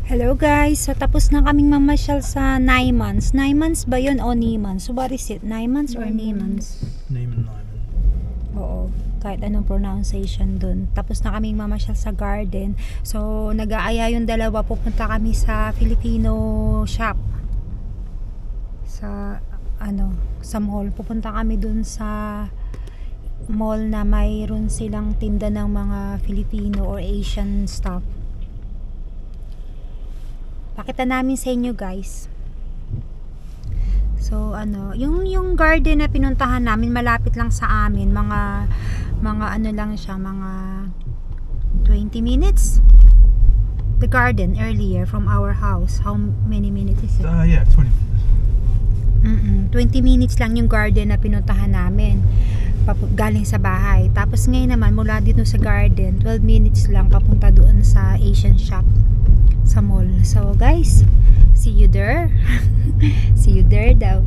Hello guys, so tapos na kaming mamasyal sa Naimans. Naimans ba yun o Niemans? So what is it? Naimans or Niemans? Neiman. Oo, kahit anong pronunciation dun. Tapos na kaming mamasyal sa garden. So nag-aaya yung dalawa, pupunta kami sa Filipino shop. Sa mall. Pupunta kami dun sa mall na mayroon silang tinda ng mga Filipino or Asian stuff. Pakita namin sa inyo guys. So yung garden na pinuntahan namin malapit lang sa amin, mga lang siya, mga 20 minutes. The garden earlier from our house. How many minutes is it? Yeah, 20 minutes. 20 minutes lang yung garden na pinuntahan namin galing sa bahay. Tapos ngayon naman mula dito sa garden 12 minutes lang papunta doon sa Asian shop sa mall. So guys, see you there. See you there daw.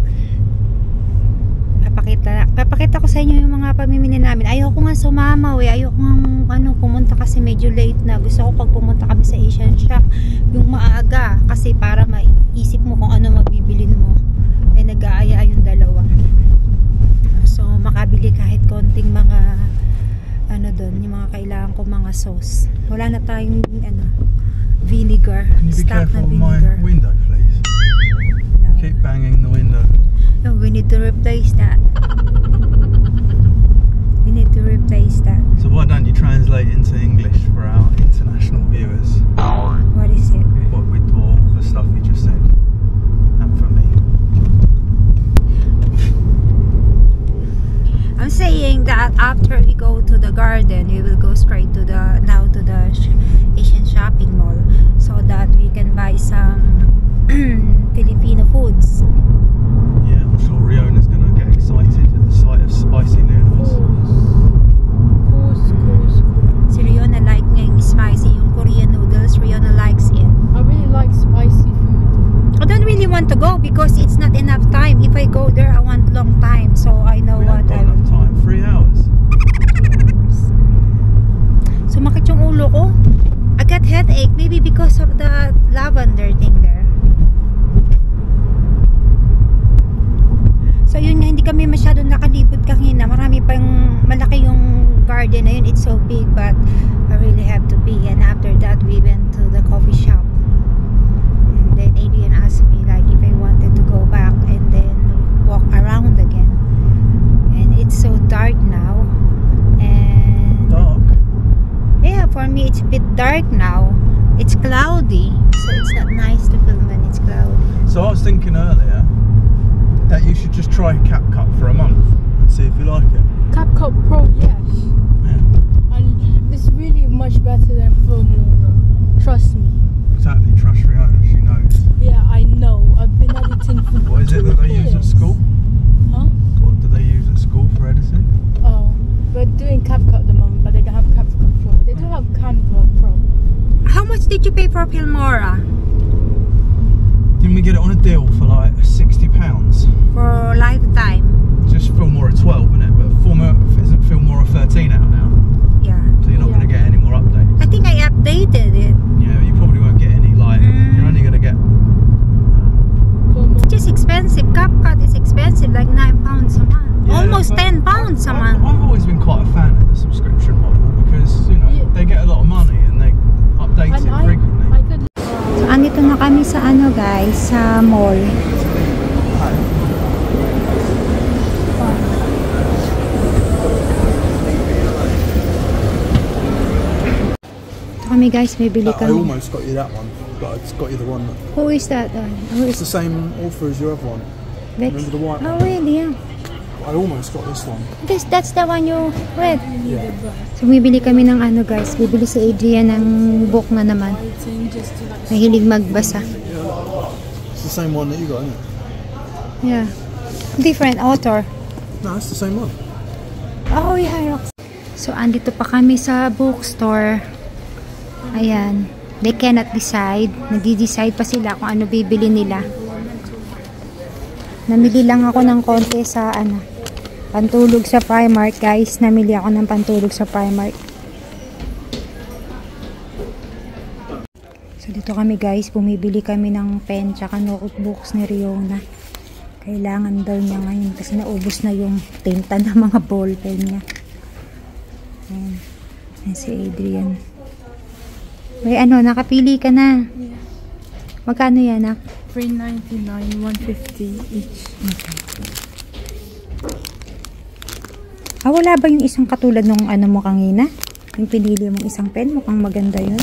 Papakita ko sa inyo yung mga pamimili namin. Ayoko nga sumama ayoko nga pumunta kasi medyo late na. Gusto ko pag pumunta kami sa Asian shop yung maaga kasi para maisip mo kung ano mabibilin mo. Ay nag-aaya yung dalawa. So makabili kahit konting mga doon, yung mga kailangan ko mga sauce. Wala na tayong vinegar. Can you be careful with my window, please? No. Keep banging the window. No, we need to replace that. We need to replace that. So why don't you translate into English for our international viewers? What is it? What with all the stuff you just said, and for me. I'm saying that after we go to the garden, we will go straight to the Asian shopping mall so that we can buy some Filipino foods. Yeah, I'm sure Riona's gonna get excited at the sight of spicy noodles. Course. Si Riona like ngayong spicy, yung Korean noodles, Riona likes it. I really like spicy food. I don't really want to go because it's not enough time. If I go there, I want long time. So I know We what haven't got enough time. 3 hours. Sumakit yung ulo ko. I got headache. Maybe because of the lavender thing there. So yun nga, hindi kami masyadong nakalibot kanina. Marami pa yung malaki yung garden na yun. It's so big but I really have to pee. And after that, we went to the coffee shop. And then Adrian asked me like if I wanted to go back and then walk around again. And it's so dark now. And Dark. yeah, for me it's a bit dark now. It's cloudy. So it's not nice to film when it's cloudy. So I was thinking earlier that you should just try CapCut for a month and see if you like it. CapCut Pro, yes. Yeah. And it's really much better than Filmora. Trust me. Exactly. Trust Riona. She knows. Yeah, I know. I've been editing for What is it that they use at school? Huh? What do they use at school for editing? Oh, we're doing CapCut at the moment, but they don't have CapCut Pro. They do have Canva Pro. How much did you pay for Filmora? Didn't we get it on a deal for like £60? For lifetime? Just Filmora 12, isn't it? But isn't Filmora 13 out now? Yeah. So you're not going to get any more updates. I think I updated it. Yeah, you probably won't get any. Like you're only going to get. Filmora. It's just expensive. CapCut is expensive, like £9 a month. Yeah, Almost but £10 a month. I've always been quite a fan of the subscription model because Yeah. they get a lot of money and they update And it frequently. I could. So, andito na kami sa guys, sa mall. Ito kami guys, may bili I kami. almost got you that one, but I just got you the one. Who is that? Who It's is the same author as your other one. Bex? Remember the white Oh one? really? Yeah. I almost got this one. That's the one you read. Yeah. So bibili kami ng guys, bibili si Adrian ng book na naman. Just to like. Mahilig magbasa. It's the same one that you got, isn't it? Yeah. Different author. No, it's the same one. Oh yeah. So andito pa kami sa bookstore. Ayan. They cannot decide. Nagdi-decide pa sila kung ano bibili nila. Namili lang ako ng konti sa pantulog sa Primark guys. Namili ako ng pantulog sa Primark. So dito kami guys, bumibili kami ng pen tsaka notebooks ni Riona. Kailangan daw niya ngayon kasi naubos na yung tinta ng mga ball pen niya. Ayan. Ayan si Adrian. May ano, nakapili ka na. Yeah. Magkano yan, nak? $3.99, $1.50 each. Okay. Wala ba yung isang katulad nung ano mo kanina? Yung pinili mong isang pen, mukhang maganda yun.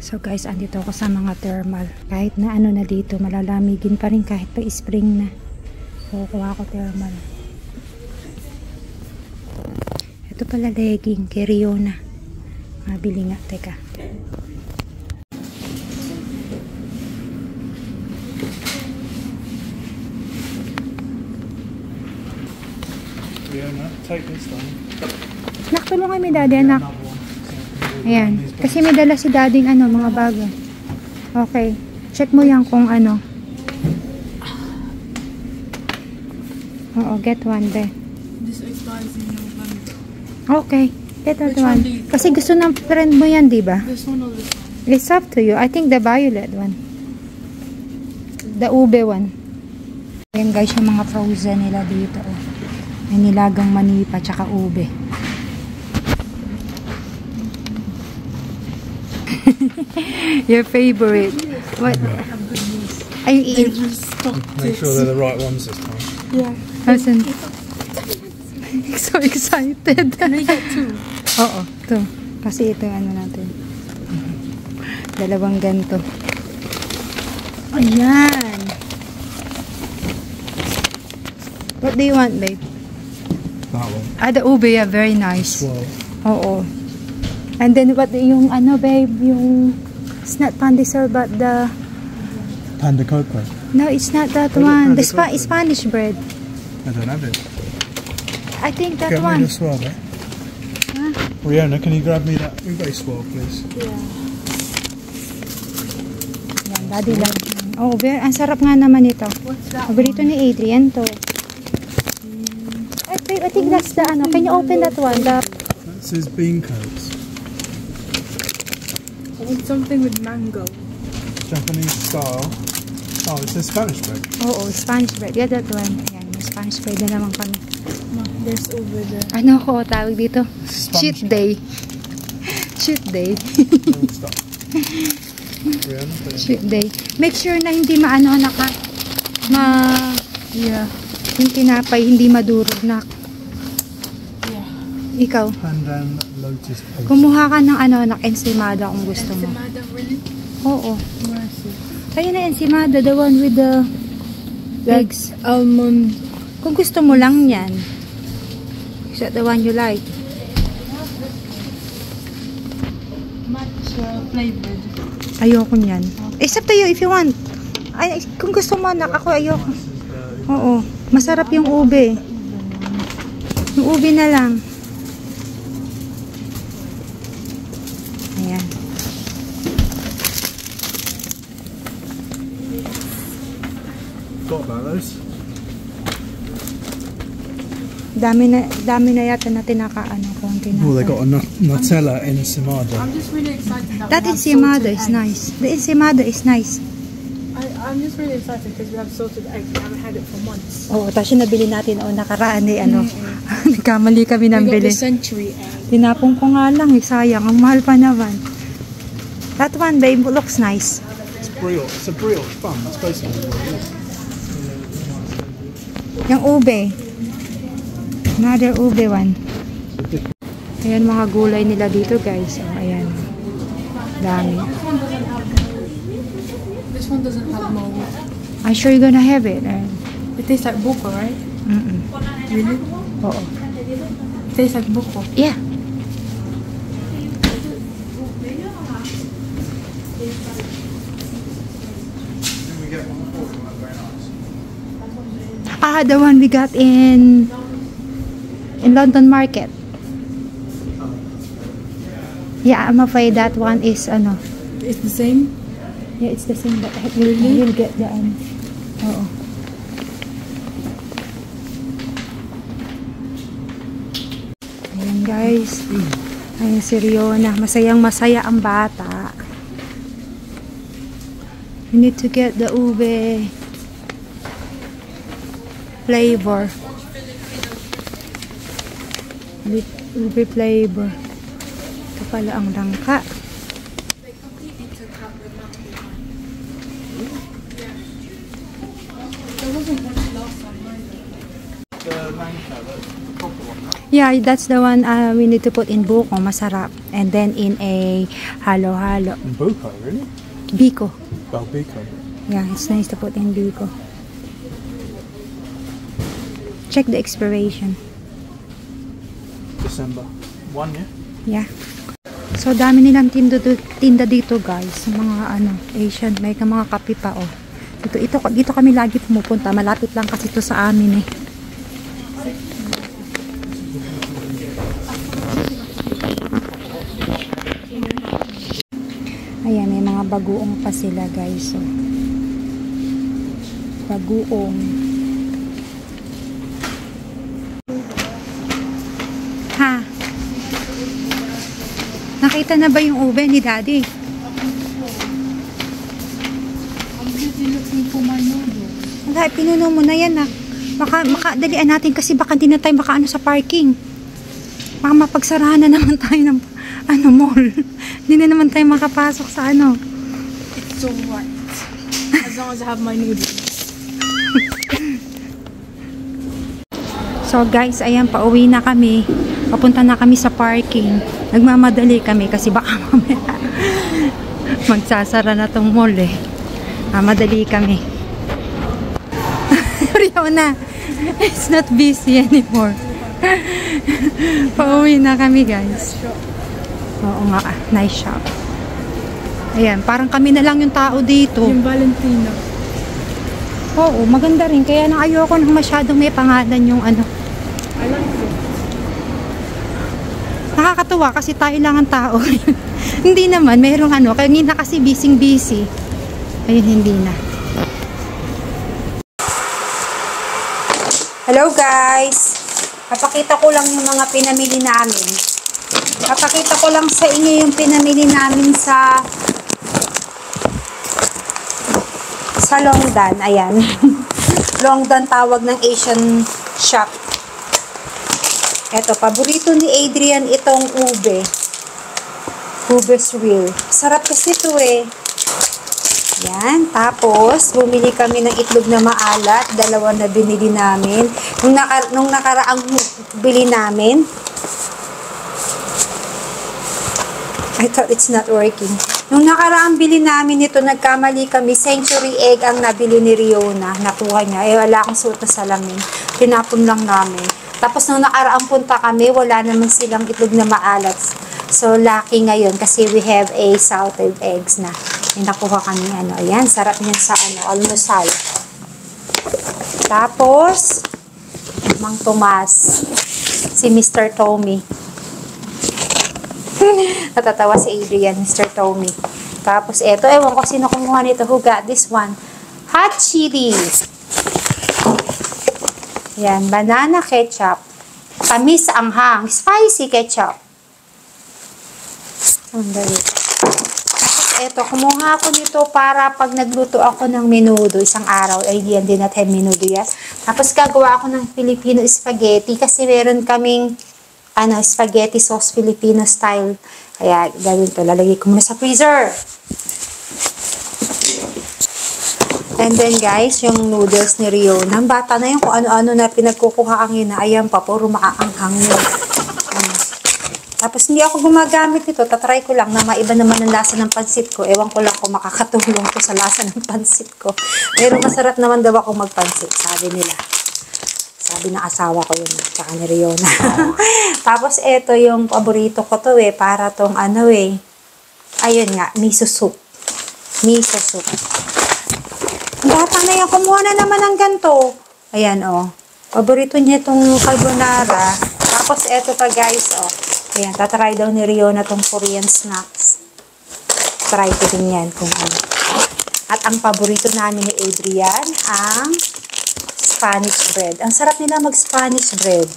So guys, andito ako sa mga thermal. Kahit na ano na dito, malalamigin pa rin kahit pa spring na. Kukuha ko thermal. Ito pala legging kay Riona. Mabili nga, teka. Riona, take this one. Nakatulungan mi daddy, anak. Ayan. Kasi may dala si daddy ano, mga bago. Okay. Check mo yan kung ano. Oo, get one there. This expires in November. Okay. Get that Which one. one do you- Kasi gusto ng friend mo yan, di ba? This one or this one? It's up to you. I think the violet one. The ube one. Ayan guys, yung mga frozen nila dito. Oh. May nilagang manipa, tsaka ube. Your favorite. What? Ay, Make sure they're the right ones this time. Yeah. Listen. So excited. Can I get two? Oo, ito. Kasi ito ano natin. Dalawang ganto. Ayan. What do you want, babe? That one. The ube, yeah, very nice. Well, Oo. And then what yung ano, babe, yung it's not pandesal but the Panda Coco. no, it's not that Oh, one. The Panda Coco. Spanish bread. I don't have it. I think that Get one. me the swab, eh? Huh? Riona, can you grab me that base swab, please? Yeah. Yan, daddy lang. Oh, very, ang sarap nga naman ito. What's that Paborito ni Adrian to. I think that's the ano. Can you open that one? The, That says bean coats. I want something with mango. Japanese style. Oh, it says Spanish bread. oo, Spanish bread. Yeah, that one. Yan, may Spanish bread na naman kami. No, there's over there. Ano ko tawag dito? Cheat Spanish day. Cheat day. All stuff. Riona, please. Cheat day. Make sure na hindi maano naka Yeah. yung tinapay hindi madurog na. Yeah. Ikaw, Pandan lotus paste. kumuha ka ng ano, ng ensimada kung gusto mo. Ensimada, really? Oo. Mercy. Ayun na ensimada, the one with the eggs. Almond. Kung gusto mo lang yan. Is that the one you like? Matcha flavored. Ayoko niyan. It's up to you if you want. Ay, kung gusto mo, anak, ako ayoko. Oo. Masarap yung ube. Yung ube na lang. Ayan. Got about those. Dami na yata na tinakaano. Konti na. Oh, they got a Nutella ensimada. I'm just really excited That we have ensimada salted is eggs. nice. The ensimada is nice. I'm just really excited because we have salted eggs. We haven't had it for months. Oo, tapos yung nabili natin o nakaraan eh, ano. Nagkamali kami ng We got bili. the century egg. Tinapong ko nga lang, eh, sayang. Ang mahal pa naman. That one, babe, looks nice. brioche. It's a brioche bun. That's basically what it is. Yung ube. Another ube one. Ayan mga gulay nila dito guys. Oh, ayan. Dami. This one doesn't have mold. I'm sure you're gonna have it. It tastes like buko, right? Really? Oo. It tastes like buko. Yeah. Ah, the one we got in London Market. Yeah, I'm afraid that one is ano. It's the same. Yeah, it's the same, but you'll get the oo. Ayan guys. Ayan si Riona. Masayang masaya ang bata. You need to get the ube flavor. Ube flavor. Ito pala ang langka. Yeah, that's the one we need to put in buko, masarap. And then in a halo-halo. In buko, really? Biko. Well, biko. Yeah, it's nice to put in biko. Check the expiration. December 1, yeah? Yeah. So, dami nilang tinda dito, guys. Sa mga, Asian. May mga kape pa, oh. Dito kami lagi pumupunta. Malapit lang kasi ito sa amin, eh. Ayan, may mga bagoong pa sila, guys. So, bagoong. Ha? Nakita na ba yung ube ni Daddy? Wala, pinuno mo na yan, Baka dalian natin kasi baka hindi na tayo makaano sa parking. Baka mapagsarahan na naman tayo ng mall. Hindi na naman tayo makapasok sa It's so white. As long as I have my noodles. So guys, ayan, pauwi na kami. Papunta na kami sa parking. Nagmamadali kami kasi baka mamaya magsasara na tong mall, eh. Madali kami. Riona, it's not busy anymore. Pauwi na kami, guys. Oo nga, nice shop. Ayan, parang kami na lang yung tao dito. Yung Valentina. Oo, maganda rin. Kaya na ayoko nang masyadong may pangalan yung I like it. Nakakatuwa kasi tayo lang ang tao. Hindi naman, mayroong kaya na kasi busy. Ayun, hindi na. Hello guys! Papakita ko lang yung mga pinamili namin. Papakita ko lang sa inyo yung pinamili namin sa Longdan. Ayan. Longdan tawag ng Asian shop. Eto, paborito ni Adrian itong ube. Ube's Real. Sarap kasi ito, eh. Yan. Tapos, bumili kami ng itlog na maalat. Dalawa na binili namin. Nung nakaraang bili namin, I thought it's not working. Nung nakaraang bili namin ito, nagkamali kami. Century egg ang nabili ni Riona. Nakuha niya. Eh, wala akong suot na salamin. Tinapon lang namin. Tapos, nung nakaraang punta kami, wala naman silang itlog na maalat. So, lucky ngayon kasi we have a salted eggs na. May nakuha kami, ayan, sarap niyan sa, almusal. Tapos, Mang Tomas, si Mr. Tommy. Natatawa si Adrian, Mr. Tommy. Tapos, eto, ewan ko sino kumuha nito. Who got this one? Hot chili. Yan, banana ketchup. Tamis anghang. Spicy ketchup. Sandali. Eto, kumuha ako nito para pag nagluto ako ng menudo isang araw. Ay, yan din natin menudo, yes. Tapos, gagawa ako ng Filipino spaghetti kasi meron kaming spaghetti sauce Filipino style. Kaya, gawin to. Lalagay ko muna sa freezer. And then guys, yung noodles ni Riona. Ang bata na yun kung ano-ano na pinagkukuha ang yun. Ayan pa, puro makaanghang yun. Tapos hindi ako gumagamit nito. Tatry ko lang na maiba naman ang lasa ng pansit ko. Ewan ko lang kung makakatulong ko sa lasa ng pansit ko. Pero masarap naman daw ako magpansit, sabi nila. Sabi ng asawa ko yun, tsaka ni Riona. Tapos eto yung paborito ko to para tong ayun nga, miso soup. Miso soup. Bata na yan, kumuha na naman ng ganito. Ayan paborito niya itong carbonara. Tapos eto pa guys ayan, tatry daw ni Riona tong Korean snacks. Try ko din yan kung ano. At ang paborito namin ni Adrian, ang Spanish bread. Ang sarap nila mag-Spanish bread.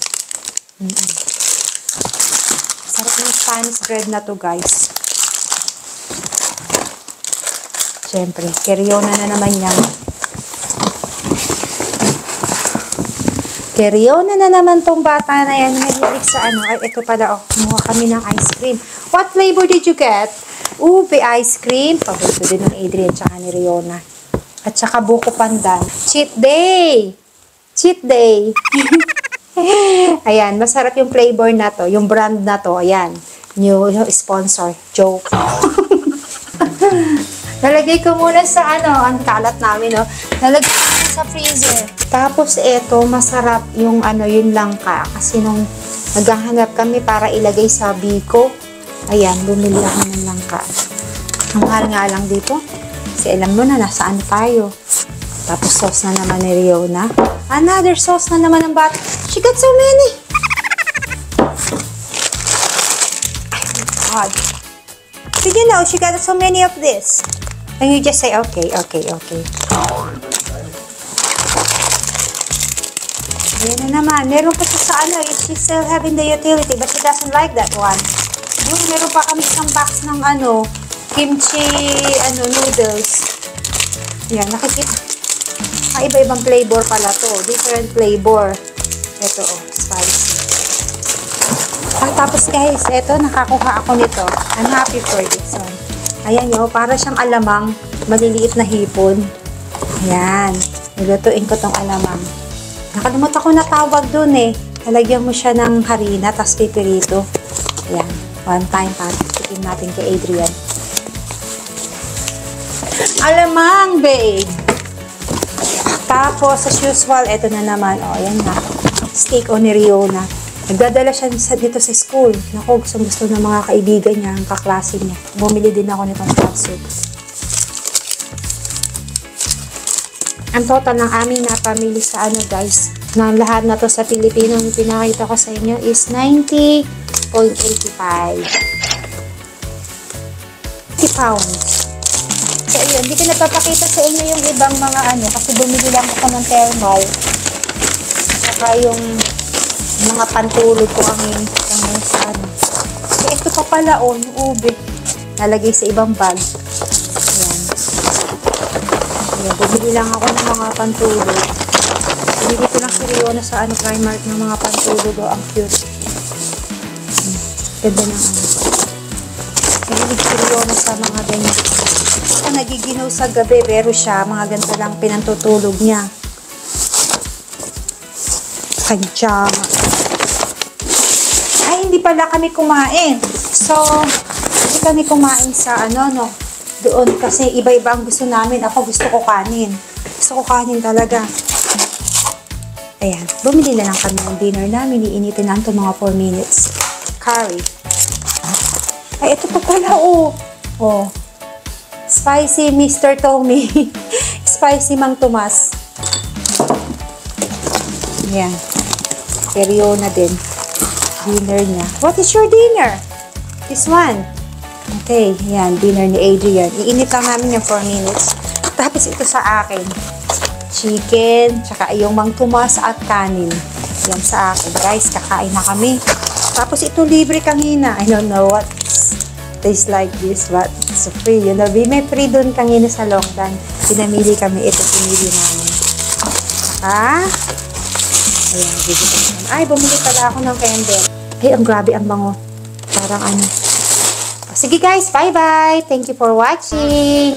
Sarap ng Spanish bread na to guys. Siyempre, kay Riona na naman yan. Kay Riona na naman tong bata na yan. Nahilig sa Ay, ito pala kumuha kami ng ice cream. What flavor did you get? Ube ice cream. Paborito din ng Adrian tsaka ni Riona. At saka buko pandan. Cheat day! Cheat day! Ayan, masarap yung flavor na to. Yung brand na to. Ayan. New sponsor. Joke. Nalagay ko muna sa ang kalat namin, Nalagay ko muna sa freezer. Tapos eto, masarap yung yung langka. Kasi nung naghahanap kami para ilagay sa biko, ayan, bumili ako ng langka. Ang mahal nga lang dito. Kasi alam mo na, nasaan tayo. Tapos sauce na naman ni Riona. Another sauce na naman ng bata. She got so many. Oh my God. Did you know she got so many of this? And you just say, okay. Ayan na naman. Meron pa siya sa she's still having the utility, but she doesn't like that one. Yung meron pa kami isang box ng kimchi, noodles. Ayan, nakikita. Iba-ibang flavor pala to. Different flavor. Ito, spicy. Tapos guys, eto, nakakuha ako nito. I'm happy for this one. Ayan para siyang alamang, maliliit na hipon. Ayan, nilutuin ko tong alamang. Nakalimutan ko na tawag dun Nalagyan mo siya ng harina, tas pipirito. Ayan, one time tikim natin kay Adrian. Alamang, babe! Tapos, as usual, eto na naman. Ayan na. Steak ni Riona. Nagdadala siya dito sa school. Naku, gusto ng mga kaibigan niya, ang kaklase niya. Bumili din ako nitong soup. Ang total ng aming napamili sa guys, na lahat na to sa Pilipino yung pinakita ko sa inyo is 90.85. 50 pounds. So, ayun, hindi ko napapakita sa inyo yung ibang mga kasi bumili lang ako ng thermal. Saka yung mga pantulog ko ang sa ito pa pala yung ube. Nalagay sa ibang bag. Ayan, bumili lang ako ng mga pantulog. Bumili ko lang si Riona sa Primark ng mga pantulog. Ang cute. Ganda ng Nahilig si Riona sa mga ganyan. Ako nagiginaw sa gabi, pero siya, mga ganito lang pinantutulog niya. Kajama. Ay, hindi pala kami kumain. So, hindi kami kumain sa doon kasi iba-iba ang gusto namin. Ako gusto ko kanin. Gusto ko kanin talaga. Ayan, bumili na lang kami ng dinner namin. Iinitin lang ito mga 4 minutes. Curry. Ay, ito pa pala, Spicy Mr. Tommy. Spicy Mang Tomas. Ayan. Riona din. Dinner niya. What is your dinner? This one. Okay, yan. Dinner ni Adrian. Iinit lang namin yung 4 minutes. Tapos ito sa akin. Chicken, tsaka yung Mang Tomas at kanin. Yan sa akin. Guys, kakain na kami. Tapos ito libre kanina. I don't know what tastes like this, but it's free. You know, may free doon kanina sa Longdan. Pinamili kami. Ito pinili namin. Ayan, ay, bumili pala ako ng candle. Ay, ang grabe ang bango. Parang Sige guys, bye-bye. Thank you for watching.